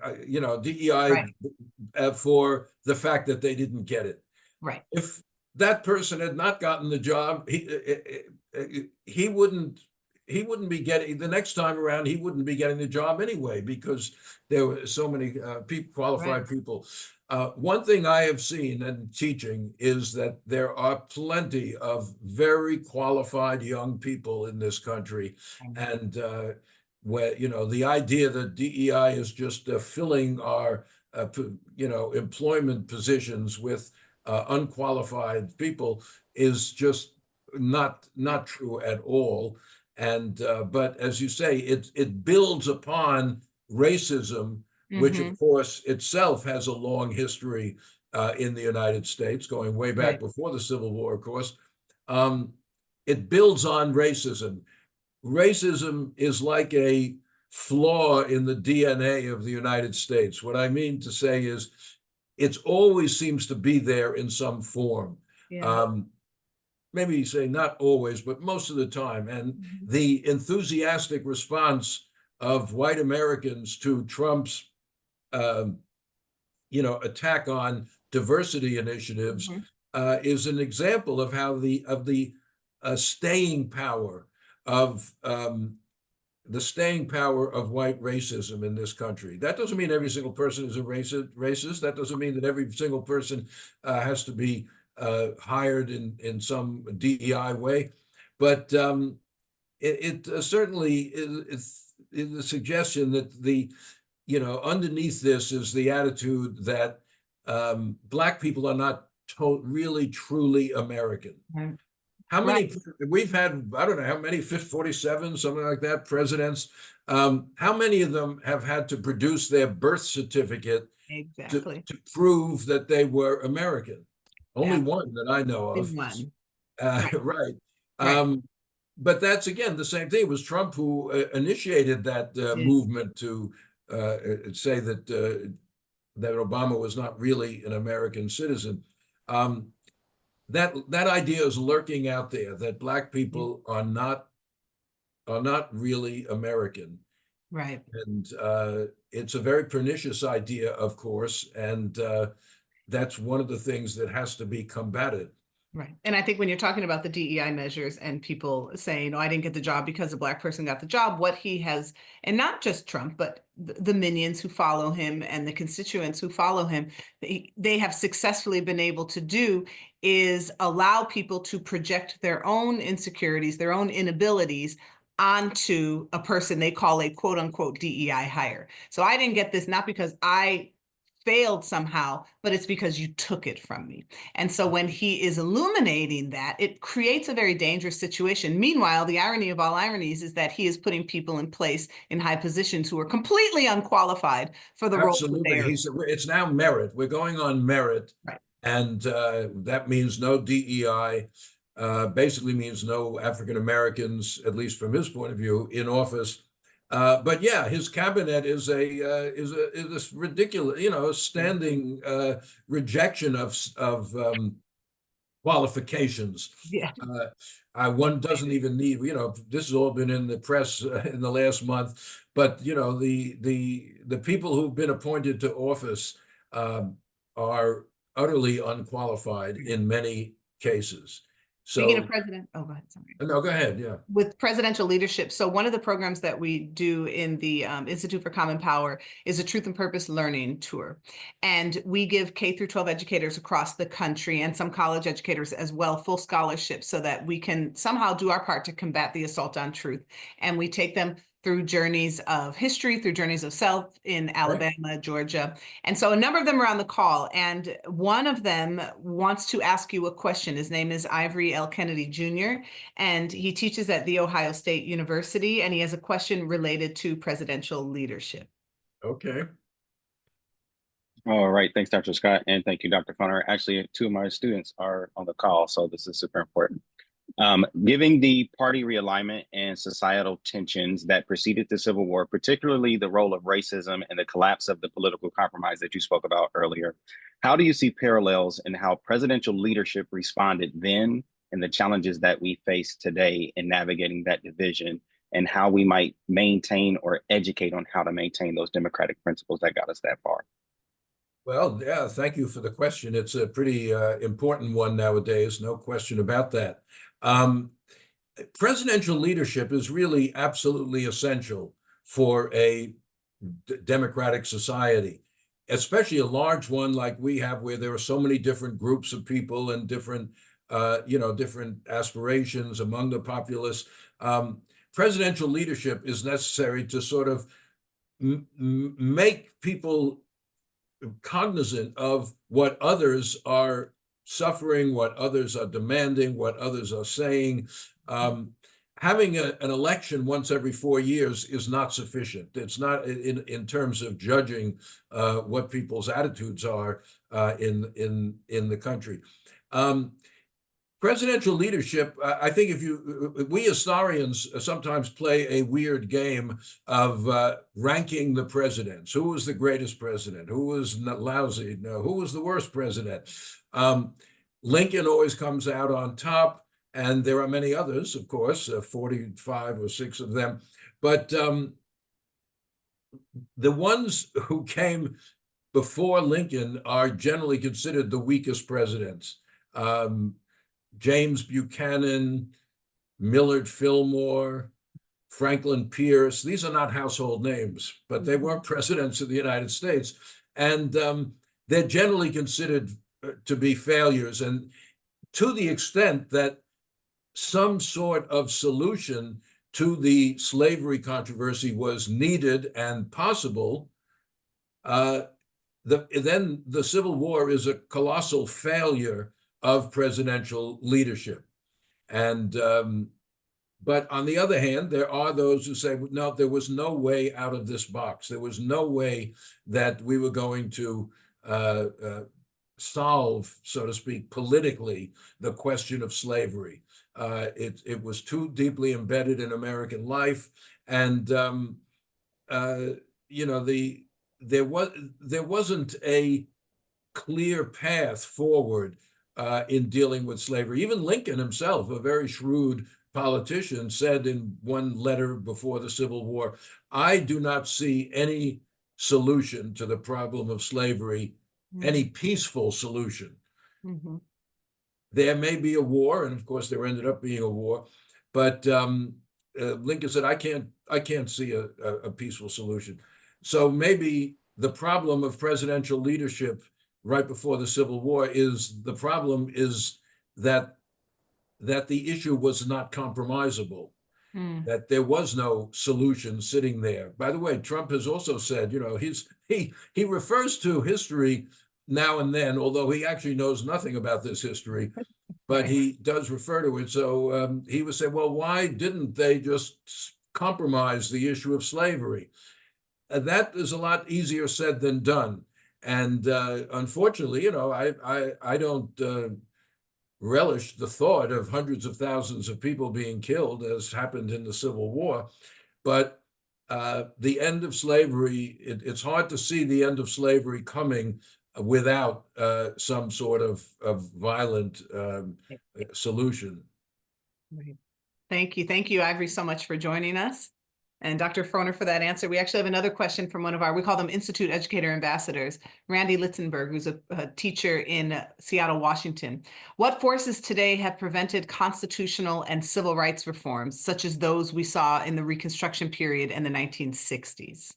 Right. for the fact that they didn't get it. Right. If that person had not gotten the job, he wouldn't be getting the next time around. He wouldn't be getting the job anyway, because there were so many qualified people. One thing I have seen in teaching is that there are plenty of very qualified young people in this country, and where the idea that DEI is just filling our employment positions with unqualified people is just not true at all. And but as you say, it builds upon racism, which of course itself has a long history in the United States, going way back Right. before the Civil War, of course. It builds on racism. Racism is like a flaw in the DNA of the United States. What I mean to say is, it always seems to be there in some form. Yeah. Maybe you say not always, but most of the time. And the enthusiastic response of white Americans to Trump's, attack on diversity initiatives is an example of how the staying power of the staying power of white racism in this country. That doesn't mean every single person is a racist. That doesn't mean that every single person has to be hired in some DEI way, but it certainly is the suggestion that underneath this is the attitude that black people are not really truly American. Right. How many we've had, I don't know how many, 47, something like that, presidents. How many of them have had to produce their birth certificate Exactly. to prove that they were American? Only Yeah. one that I know of. One. Right. Right. But that's, again, the same thing. It was Trump who initiated that movement to say that Obama was not really an American citizen. That idea is lurking out there, that black people are not really American. Right. And it's a very pernicious idea, of course, and that's one of the things that has to be combated. Right. And I think when you're talking about the DEI measures and people saying, oh, I didn't get the job because a black person got the job, what he has, and not just Trump, but the minions who follow him and the constituents who follow him, they have successfully been able to do is allow people to project their own insecurities, their own inabilities onto a person they call a quote unquote DEI hire. So I didn't get this, not because I failed somehow, but it's because you took it from me. And so when he is illuminating that, it creates a very dangerous situation. Meanwhile, the irony of all ironies is that he is putting people in place in high positions who are completely unqualified for the role. Absolutely. It's now merit. We're going on merit. Right. And that means no DEI, basically means no African Americans, at least from his point of view, in office. But yeah, his cabinet is this ridiculous, standing rejection of qualifications. Yeah. One doesn't even need, this has all been in the press in the last month, but the people who've been appointed to office are utterly unqualified in many cases. Speaking of So, president, oh, go ahead, sorry. no, go ahead. Yeah. With presidential leadership. So one of the programs that we do in the Institute for Common Power is a Truth and Purpose Learning Tour. And we give K through 12 educators across the country and some college educators as well full scholarships so that we can somehow do our part to combat the assault on truth. And we take them through journeys of history, through journeys of self in Alabama, Georgia. And so a number of them are on the call. And one of them wants to ask you a question. His name is Ivory L. Kennedy Jr., and he teaches at The Ohio State University, and he has a question related to presidential leadership. Okay. All right. Thanks, Dr. Scott. And thank you, Dr. Foner. Actually, two of my students are on the call, so this is super important. Given the party realignment and societal tensions that preceded the Civil War, particularly the role of racism and the collapse of the political compromise that you spoke about earlier, how do you see parallels in how presidential leadership responded then and the challenges that we face today in navigating that division, and how we might maintain or educate on how to maintain those democratic principles that got us that far? Well, yeah, thank you for the question. It's a pretty important one nowadays, no question about that. Presidential leadership is really absolutely essential for a democratic society, especially a large one like we have, where there are so many different groups of people and different, different aspirations among the populace. Presidential leadership is necessary to sort of make people cognizant of what others are suffering, what others are demanding, what others are saying. Having an election once every 4 years is not sufficient. It's not in terms of judging what people's attitudes are in the country. Presidential leadership, I think we historians sometimes play a weird game of ranking the presidents. Who was the greatest president? Who was lousy? No, who was the worst president? Lincoln always comes out on top, and there are many others, of course, 45 or 6 of them. But the ones who came before Lincoln are generally considered the weakest presidents. James Buchanan, Millard Fillmore, Franklin Pierce. These are not household names, but they were presidents of the United States. And they're generally considered to be failures. And to the extent that some sort of solution to the slavery controversy was needed and possible, then the Civil War is a colossal failure of presidential leadership. And but on the other hand, there are those who say, no, there was no way out of this box. There was no way that we were going to solve, so to speak, politically, the question of slavery. It was too deeply embedded in American life, and there wasn't a clear path forward in dealing with slavery. Even Lincoln himself, a very shrewd politician, said in one letter before the Civil War, "I do not see any solution to the problem of slavery, any peaceful solution." Mm-hmm. There may be a war, and of course there ended up being a war, but Lincoln said, I can't see a peaceful solution. So maybe the problem of presidential leadership right before the Civil War is that the issue was not compromisable, that there was no solution sitting there. By the way, Trump has also said, he refers to history now and then, although he actually knows nothing about this history, but he does refer to it. So he would say, well, why didn't they just compromise the issue of slavery? That is a lot easier said than done. And unfortunately, I don't relish the thought of hundreds of thousands of people being killed, as happened in the Civil War. But the end of slavery, it's hard to see the end of slavery coming without some sort of violent solution. Right. Thank you, Ivory, so much for joining us. And Dr. Foner for that answer. We actually have another question from one of our, we call them Institute Educator Ambassadors, Randy Litzenberg, who's a teacher in Seattle, Washington. What forces today have prevented constitutional and civil rights reforms, such as those we saw in the Reconstruction period and the 1960s?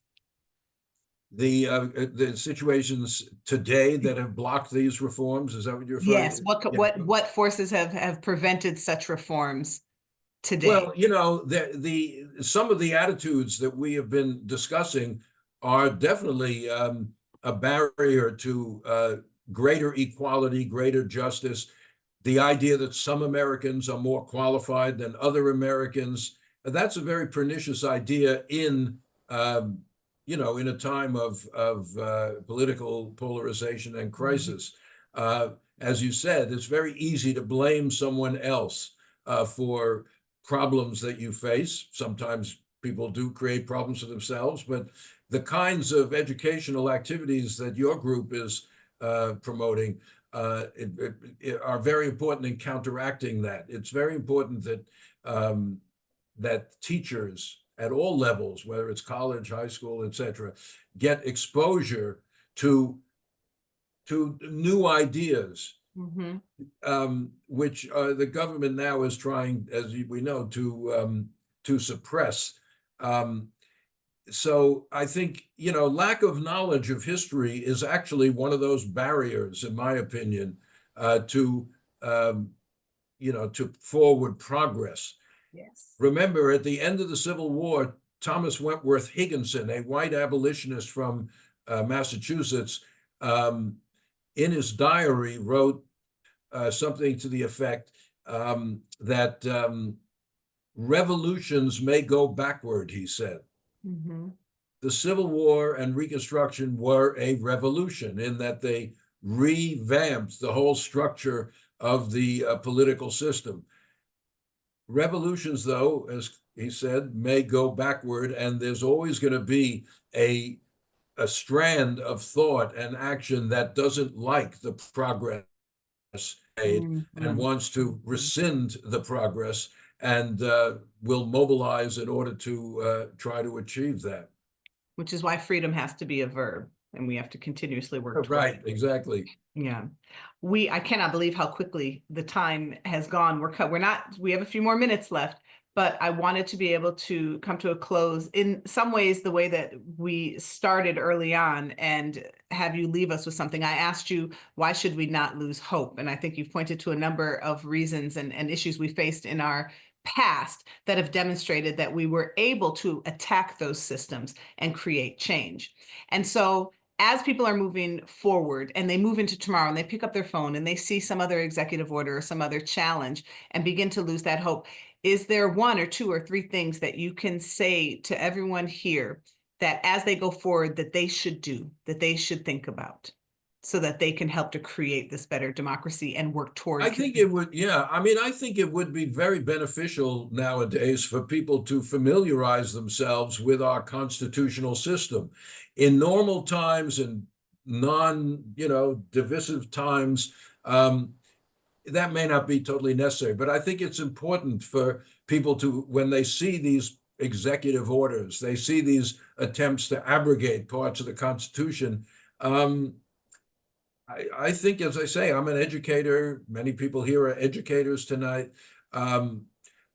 The situations today that have blocked these reforms, is that what you're referring? Yes. What forces have prevented such reforms today? Well, you know, some of the attitudes that we have been discussing are definitely a barrier to greater equality, greater justice. The idea that some Americans are more qualified than other Americans, that's a very pernicious idea in you know, in a time of political polarization and crisis. As you said, it's very easy to blame someone else for problems that you face. Sometimes people do create problems for themselves, but the kinds of educational activities that your group is promoting are very important in counteracting that. It's very important that that teachers at all levels, whether it's college, high school, etc., get exposure to new ideas, which the government now is trying, as we know, to suppress. So I think, you know, lack of knowledge of history is actually one of those barriers, in my opinion, to you know, to forward progress. Yes. Remember, at the end of the Civil War, Thomas Wentworth Higginson, a white abolitionist from Massachusetts, in his diary wrote something to the effect that revolutions may go backward, he said. The Civil War and Reconstruction were a revolution in that they revamped the whole structure of the political system. Revolutions, though, as he said, may go backward, and there's always going to be a strand of thought and action that doesn't like the progress made and wants to rescind the progress and will mobilize in order to try to achieve that. Which is why freedom has to be a verb, and we have to continuously work towards Right, it. exactly. Yeah. I cannot believe how quickly the time has gone. We have a few more minutes left, but I wanted to be able to come to a close in some ways the way that we started early on and have you leave us with something. I asked you, why should we not lose hope? And I think you've pointed to a number of reasons and issues we faced in our past that have demonstrated that we were able to attack those systems and create change. And so as people are moving forward and they move into tomorrow and they pick up their phone and they see some other executive order or some other challenge and begin to lose that hope, is there one or two or three things that you can say to everyone here that as they go forward that they should do, that they should think about, so that they can help to create this better democracy and work toward? I think it would, yeah. I mean, I think it would be very beneficial nowadays for people to familiarize themselves with our constitutional system. In normal times and divisive times, that may not be totally necessary, but I think it's important for people to, when they see these executive orders, they see these attempts to abrogate parts of the Constitution. I think, as I say, I'm an educator. Many people here are educators tonight.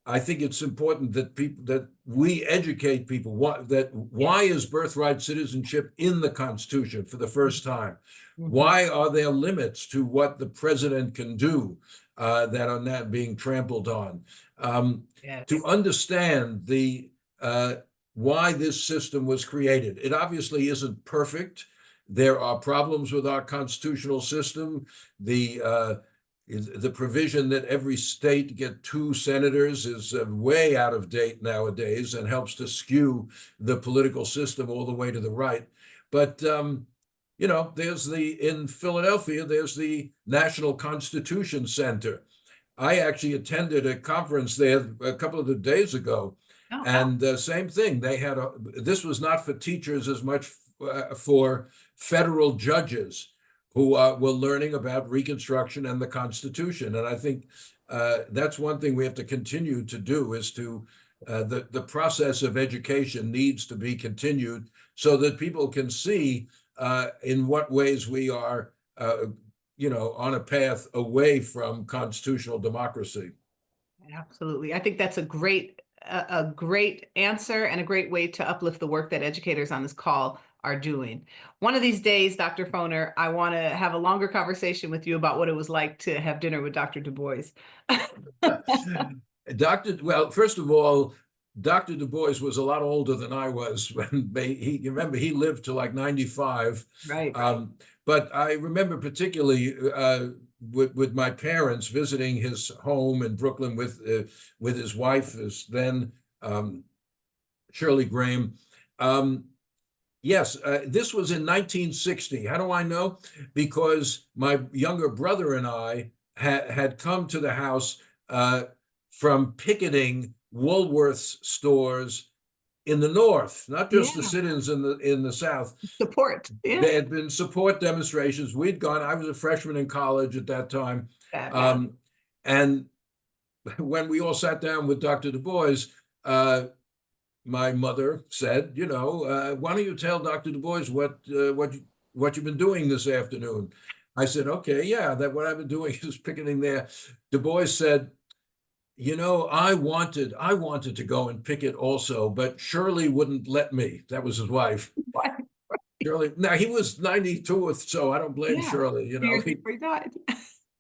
I think it's important that we educate people why is birthright citizenship in the Constitution for the first time? Why are there limits to what the president can do that are not being trampled on? To understand why this system was created. It obviously isn't perfect. There are problems with our constitutional system. The provision that every state get 2 senators is way out of date nowadays and helps to skew the political system all the way to the right. But you know, in Philadelphia, there's the National Constitution Center. I actually attended a conference there a couple of days ago, and same thing. They had this was not for teachers as much for federal judges who were learning about Reconstruction and the Constitution. And I think that's one thing we have to continue to do, is to the process of education needs to be continued so that people can see in what ways we are, on a path away from constitutional democracy. Absolutely. I think that's a great answer and a great way to uplift the work that educators on this call are doing. One of these days, Dr. Foner, I want to have a longer conversation with you about what it was like to have dinner with Dr. Du Bois. Well, first of all, Dr. Du Bois was a lot older than I was when you remember he lived to like 95. Right. But I remember particularly with my parents visiting his home in Brooklyn with his wife, then Shirley Graham. Yes, this was in 1960. How do I know? Because my younger brother and I had come to the house from picketing Woolworth's stores in the North, not just the Yeah. sit-ins in the South. Support. Yeah. There had been support demonstrations. We'd gone. I was a freshman in college at that time, and when we all sat down with Dr. Du Bois, my mother said, why don't you tell Dr. Du Bois what you've been doing this afternoon? I said, okay, yeah, that what I've been doing is picketing there. Du Bois said, I wanted to go and picket also, but Shirley wouldn't let me. That was his wife. Shirley. Now he was 92, so I don't blame Shirley. Years before he died.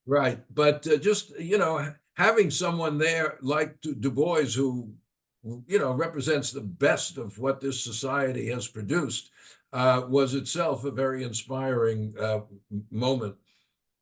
Right, but just having someone there like Du Bois who represents the best of what this society has produced was itself a very inspiring moment.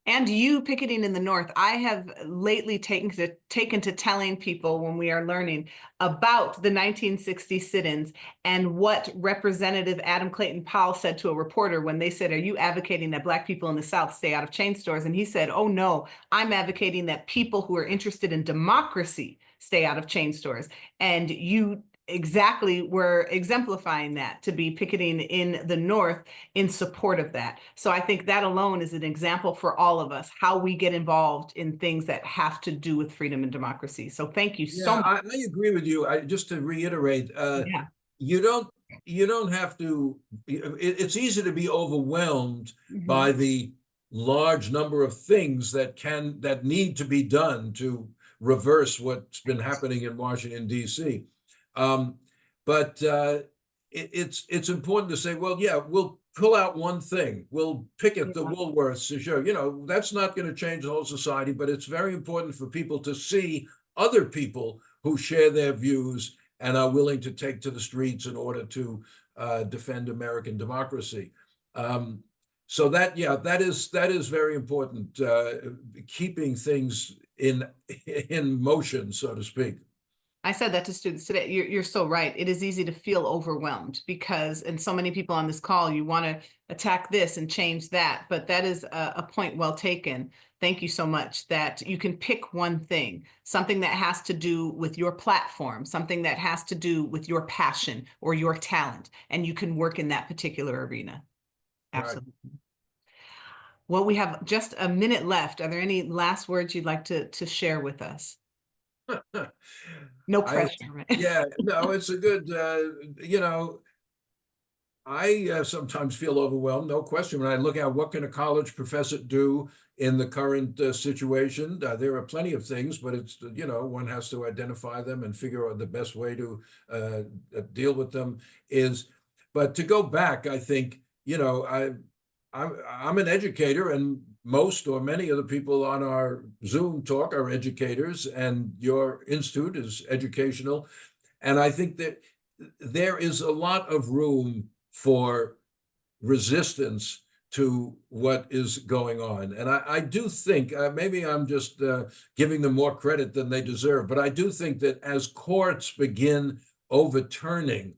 And you picketing in the North, I have lately taken to telling people when we are learning about the 1960 sit-ins and what Representative Adam Clayton Powell said to a reporter when they said, are you advocating that Black people in the South stay out of chain stores? And he said, oh no, I'm advocating that people who are interested in democracy stay out of chain stores. And you exactly were exemplifying that, to be picketing in the North in support of that. So I think that alone is an example for all of us, how we get involved in things that have to do with freedom and democracy. So thank you so much. I agree with you. Just to reiterate, you don't have to, it's easy to be overwhelmed by the large number of things that need to be done to reverse what's been happening in Washington, D.C. But it's important to say, well, yeah, we'll pull out one thing. We'll picket the Woolworths to show, that's not going to change the whole society, but it's very important for people to see other people who share their views and are willing to take to the streets in order to defend American democracy. So that is very important, keeping things in motion, so to speak. I said that to students today. You're so right. It is easy to feel overwhelmed because, and so many people on this call, you want to attack this and change that, but that is a point well taken. Thank you so much that you can pick one thing, something that has to do with your platform, something that has to do with your passion or your talent, and you can work in that particular arena. Absolutely. Right. Well, we have just a minute left. Are there any last words you'd like to share with us? No pressure, right? Yeah, no, it's a good, I sometimes feel overwhelmed, no question. When I look at what can a college professor do in the current situation, there are plenty of things, but it's, one has to identify them and figure out the best way to deal with them is. But to go back, I think, I'm an educator, and most or many of the people on our Zoom talk are educators, and your institute is educational. And I think that there is a lot of room for resistance to what is going on. And I do think, maybe I'm just giving them more credit than they deserve, but I do think that as courts begin overturning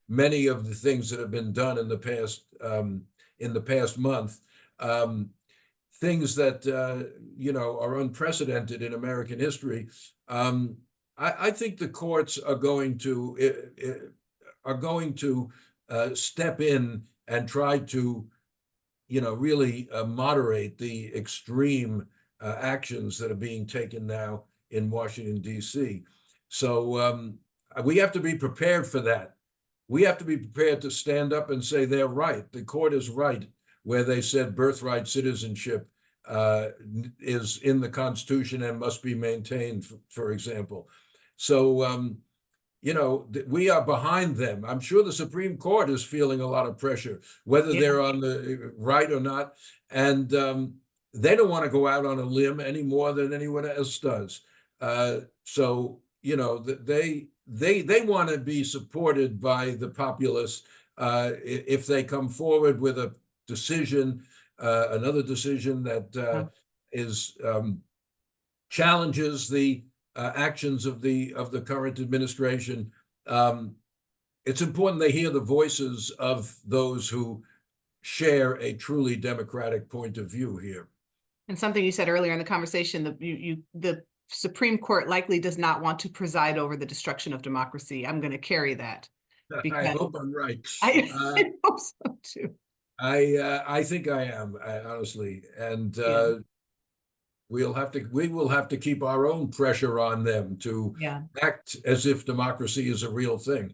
many of the things that have been done in the past month, things that are unprecedented in American history. I think the courts are going to step in and try to really moderate the extreme actions that are being taken now in Washington, D.C. So we have to be prepared for that. We have to be prepared to stand up and say they're right. The court is right where they said birthright citizenship is in the Constitution and must be maintained, for example. So, you know, we are behind them. I'm sure the Supreme Court is feeling a lot of pressure, whether they're on the right or not. And they don't want to go out on a limb any more than anyone else does. So, you know, they want to be supported by the populace. If they come forward with a decision, another decision that is challenges the actions of the current administration, it's important they hear the voices of those who share a truly democratic point of view here. And something you said earlier in the conversation, the Supreme Court likely does not want to preside over the destruction of democracy. I'm going to carry that. I hope I'm right. I hope so too. I think I am, honestly, and we will have to keep our own pressure on them to act as if democracy is a real thing.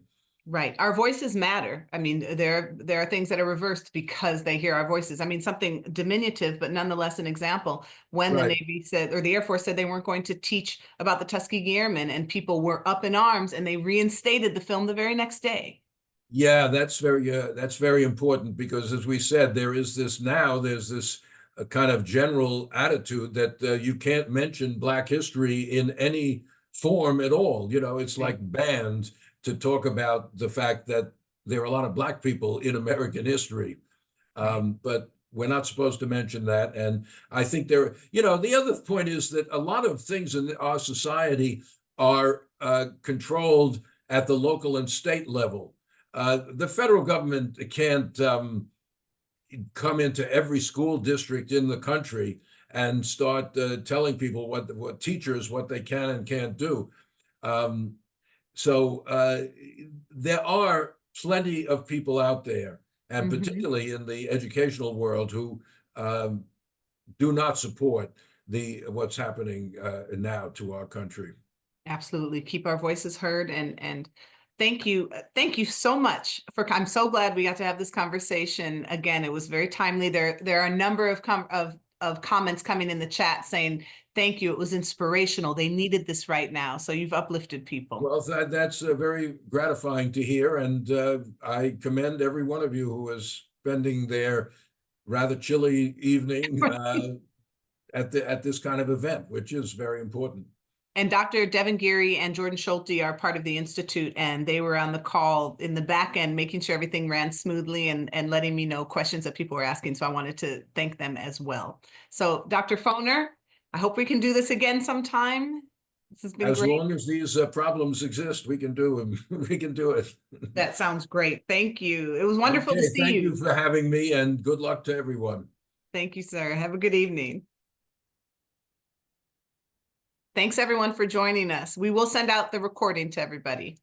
Right. Our voices matter. I mean, there are things that are reversed because they hear our voices. I mean, something diminutive, but nonetheless an example. When the Navy said, or the Air Force said they weren't going to teach about the Tuskegee Airmen, and people were up in arms, and they reinstated the film the very next day. Yeah, that's very important, because as we said, there's this kind of general attitude that you can't mention Black history in any form at all. You know, it's like banned to talk about the fact that there are a lot of Black people in American history. But we're not supposed to mention that. And I think the other point is that a lot of things in our society are controlled at the local and state level. The federal government can't come into every school district in the country and start telling people what teachers, what they can and can't do. So there are plenty of people out there, and particularly in the educational world, who do not support what's happening now to our country. Absolutely. Keep our voices heard, and thank you so much I'm so glad we got to have this conversation. Again, it was very timely. There are a number of comments coming in the chat saying, thank you, it was inspirational. They needed this right now. So you've uplifted people. Well, that's very gratifying to hear. And I commend every one of you who is spending their rather chilly evening at this kind of event, which is very important. And Dr. Devin Geary and Jordan Schulte are part of the Institute, and they were on the call in the back end, making sure everything ran smoothly and letting me know questions that people were asking. So I wanted to thank them as well. So Dr. Foner, I hope we can do this again sometime. This has been great. As long as these problems exist, we can do them. We can do it. That sounds great. Thank you. It was wonderful to see you. Thank you for having me, and good luck to everyone. Thank you, sir. Have a good evening. Thanks, everyone, for joining us. We will send out the recording to everybody.